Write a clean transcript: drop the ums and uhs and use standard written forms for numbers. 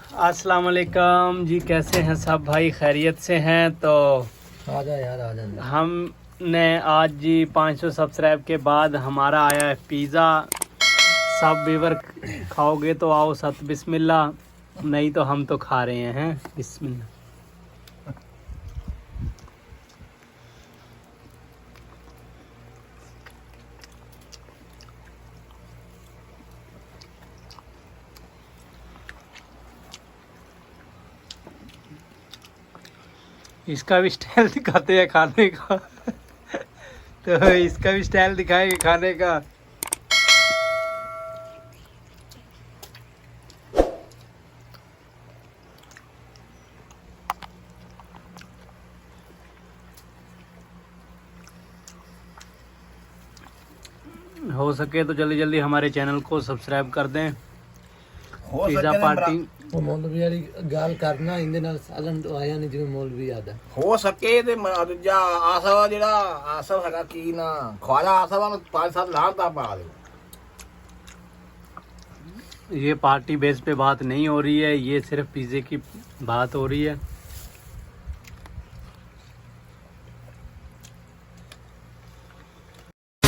अस्सलाम वालेकुम जी, कैसे हैं सब भाई? खैरियत से हैं? तो आजा यार आजा। हमने आज जी 500 सब्सक्राइब के बाद हमारा आया है पिज़्ज़ा। सब व्यूवर खाओगे तो आओ सत बिस्मिल्लाह, नहीं तो हम तो खा रहे हैं बिस्मिल्लाह। इसका भी स्टाइल दिखाते हैं खाने का। तो इसका भी स्टाइल दिखाएंगे खाने का। हो सके तो जल्दी जल्दी हमारे चैनल को सब्सक्राइब कर दें। पिज़्ज़ा पार्टी ਉਹ ਮੌਲਵੀ ਵਾਲੀ ਗੱਲ ਕਰਨਾ, ਇਹਦੇ ਨਾਲ ਸਾਲਨ ਆਇਆ ਨਹੀਂ ਜਿਵੇਂ ਮੌਲਵੀ ਆਦਾ। ਹੋ ਸਕੇ ਤੇ ਦੂਜਾ ਆਸਾ ਜਿਹੜਾ ਆਸਾ ਹੈਗਾ ਕੀ ਨਾ ਖਵਾਜਾ ਆਸਾ ਨੂੰ 5-7 ਲਾਣ ਦਾ ਪਾ ਦੇ। ये पार्टी बेस पे बात नहीं हो रही है, ये सिर्फ पिज़्ज़े की बात हो रही है।